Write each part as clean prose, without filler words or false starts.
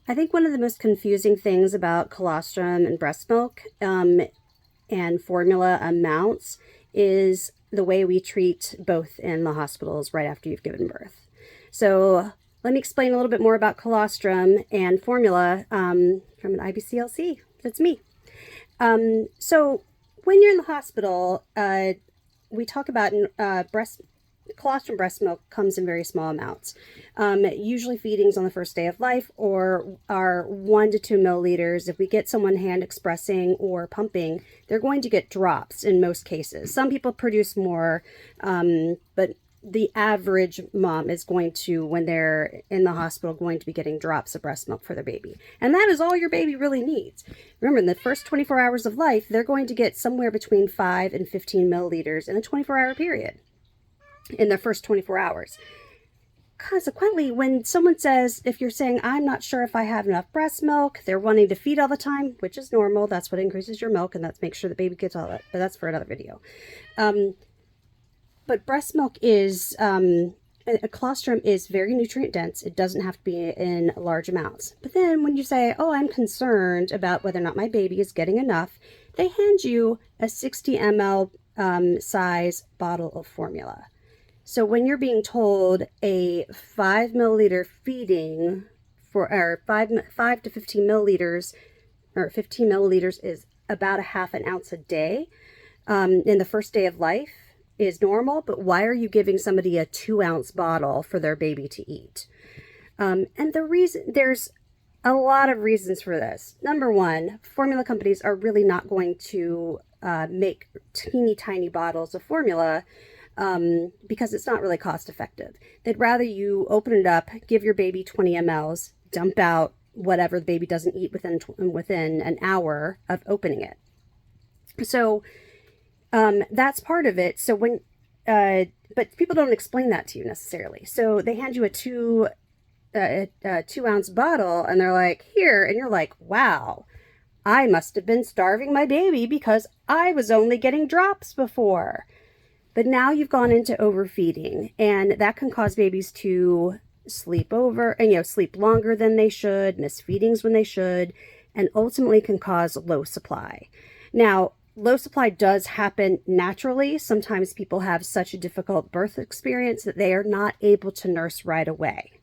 I think one of the most confusing things about colostrum and breast milk and formula amounts is the way we treat both in the hospitals right after you've given birth. So let me explain a little bit more about colostrum and formula from an IBCLC. That's me. So when you're in the hospital, we talk about colostrum breast milk comes in very small amounts. Usually feedings on the first day of life or are 1 to 2 milliliters. If we get someone hand expressing or pumping, they're going to get drops in most cases. Some people produce more, but the average mom is going to, when they're in the hospital, going to be getting drops of breast milk for their baby. And that is all your baby really needs. Remember, in the first 24 hours of life, they're going to get somewhere between 5 and 15 milliliters in a 24-hour period in their first 24 hours. Consequently, when someone says, if you're saying, I'm not sure if I have enough breast milk, they're wanting to feed all the time, which is normal. That's what increases your milk, and that's make sure the baby gets all that. But that's for another video. But breast milk is, a colostrum is very nutrient dense. It doesn't have to be in large amounts. But then when you say, oh, I'm concerned about whether or not my baby is getting enough, they hand you a 60 ml size bottle of formula. So when you're being told a 5 milliliter feeding or 5 to 15 milliliters, or 15 milliliters is about a half an ounce a day in the first day of life is normal, but why are you giving somebody a 2-ounce bottle for their baby to eat? And the reason, there's a lot of reasons for this. Number one, formula companies are really not going to make teeny tiny bottles of formula because it's not really cost effective. They'd rather you open it up, give your baby 20 mLs, dump out whatever the baby doesn't eat within an hour of opening it. So that's part of it. So when, but people don't explain that to you necessarily. So they hand you a 2-ounce bottle and they're like, here, and you're like, wow, I must have been starving my baby because I was only getting drops before. But now you've gone into overfeeding, and that can cause babies to sleep over and, sleep longer than they should, miss feedings when they should, and ultimately can cause low supply. Now, low supply does happen naturally. Sometimes people have such a difficult birth experience that they are not able to nurse right away.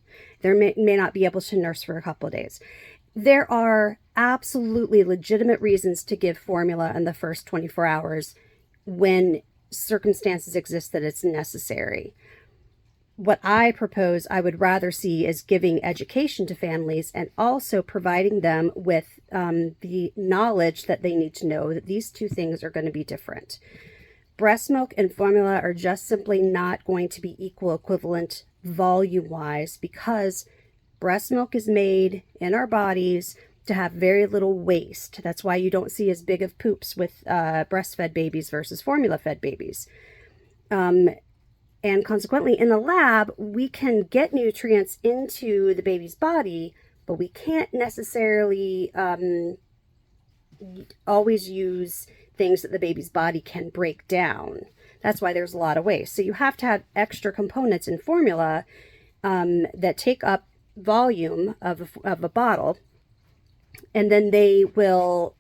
They may not be able to nurse for a couple of days. There are absolutely legitimate reasons to give formula in the first 24 hours when circumstances exist that it's necessary. What I propose I would rather see is giving education to families and also providing them with the knowledge that they need to know that these two things are going to be different. Breast milk and formula are just simply not going to be equivalent volume-wise because breast milk is made in our bodies to have very little waste. That's why you don't see as big of poops with breastfed babies versus formula-fed babies. And consequently, in the lab, we can get nutrients into the baby's body, but we can't necessarily always use things that the baby's body can break down. That's why there's a lot of waste. So you have to have extra components in formula that take up volume of a bottle, and then they will,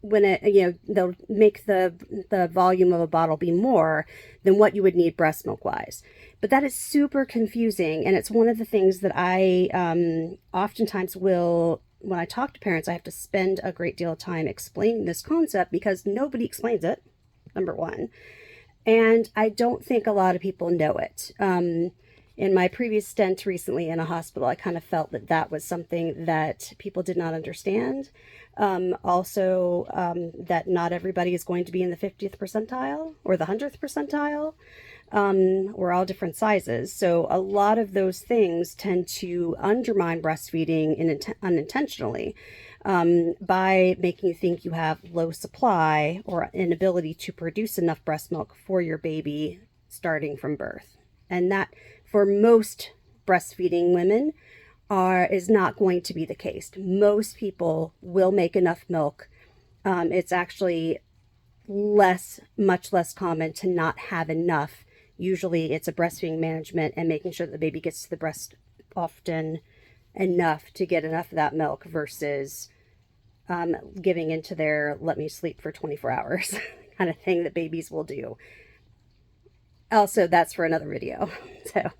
when it, they'll make the volume of a bottle be more than what you would need breast milk wise. But that is super confusing, and it's one of the things that I oftentimes will, when I talk to parents, I have to spend a great deal of time explaining this concept because nobody explains it, number one, and I don't think a lot of people know it. In my previous stint recently in a hospital, I kind of felt that that was something that people did not understand. Also, that not everybody is going to be in the 50th percentile or the 100th percentile. We're all different sizes. So a lot of those things tend to undermine breastfeeding unintentionally by making you think you have low supply or inability to produce enough breast milk for your baby starting from birth. And that, for most breastfeeding women, is not going to be the case. Most people will make enough milk. It's actually much less common to not have enough. Usually it's a breastfeeding management and making sure that the baby gets to the breast often, enough to get enough of that milk versus giving into their let me sleep for 24 hours kind of thing that babies will do. Also, that's for another video. So